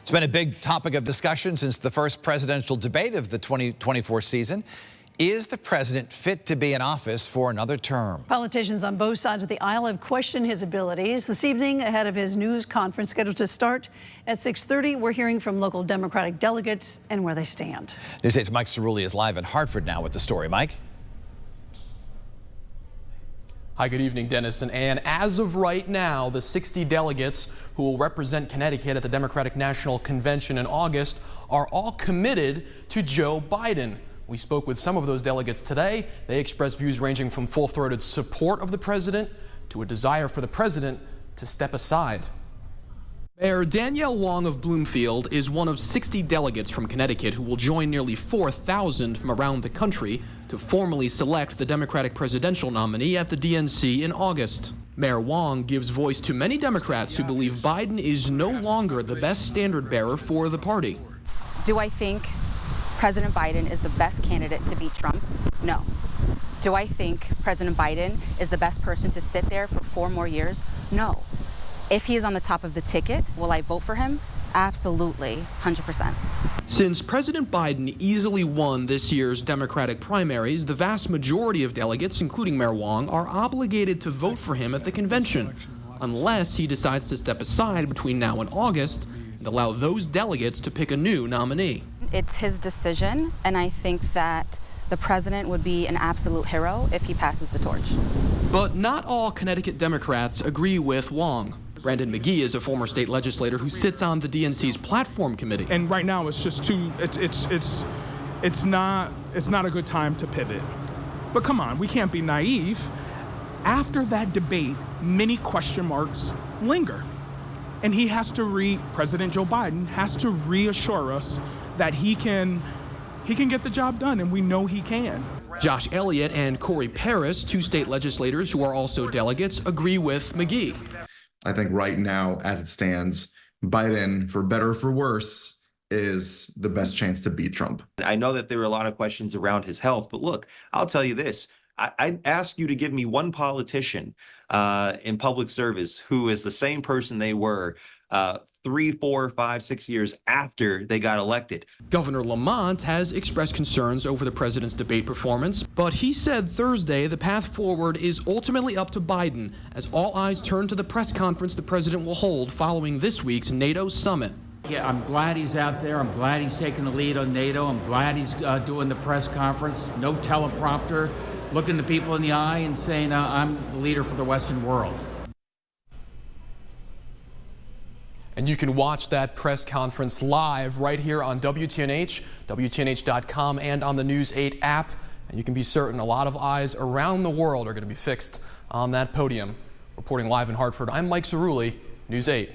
It's been a big topic of discussion since the first presidential debate of the 2024 season. Is the president fit to be in office for another term? Politicians on both sides of the aisle have questioned his abilities. This evening, ahead of his news conference scheduled to start at 6:30, we're hearing from local Democratic delegates and where they stand. News 8's Mike Cerulli is live in Hartford now with the story. Mike? Hi, good evening, Dennis and Ann. As of right now, the 60 delegates who will represent Connecticut at the Democratic National Convention in August are all committed to Joe Biden. We spoke with some of those delegates today. They expressed views ranging from full-throated support of the president to a desire for the president to step aside. Mayor Danielle Wong of Bloomfield is one of 60 delegates from Connecticut who will join nearly 4,000 from around the country to formally select the Democratic presidential nominee at the DNC in August. Mayor Wong gives voice to many Democrats who believe Biden is no longer the best standard bearer for the party. Do I think President Biden is the best candidate to beat Trump? No. Do I think President Biden is the best person to sit there for 4 more years? No. If he is on the top of the ticket, will I vote for him? Absolutely, 100%. Since President Biden easily won this year's Democratic primaries, the vast majority of delegates, including Mayor Wong, are obligated to vote for him at the convention, unless he decides to step aside between now and August and allow those delegates to pick a new nominee. It's his decision, and I think that the president would be an absolute hero if he passes the torch. But not all Connecticut Democrats agree with Wong. Brandon McGee is a former state legislator who sits on the DNC's platform committee. And right now it's just it's not a good time to pivot. But come on, we can't be naive. After that debate, many question marks linger. And President Joe Biden has to reassure us that he can get the job done, and we know he can. Josh Elliott and Corey Paris, 2 state legislators who are also delegates, agree with McGee. I think right now, as it stands, Biden, for better or for worse, is the best chance to beat Trump. I know that there are a lot of questions around his health, but look, I'll tell you this. I'd ask you to give me one politician in public service who is the same person they were 3, 4, 5, 6 years after they got elected. Governor Lamont has expressed concerns over the president's debate performance, but he said Thursday the path forward is ultimately up to Biden as all eyes turn to the press conference the president will hold following this week's NATO summit. Yeah, I'm glad he's out there. I'm glad he's taking the lead on NATO. I'm glad he's doing the press conference. No teleprompter, looking the people in the eye and saying, I'm the leader for the Western world. And you can watch that press conference live right here on WTNH, WTNH.com, and on the News 8 app. And you can be certain a lot of eyes around the world are going to be fixed on that podium. Reporting live in Hartford, I'm Mike Cerulli, News 8.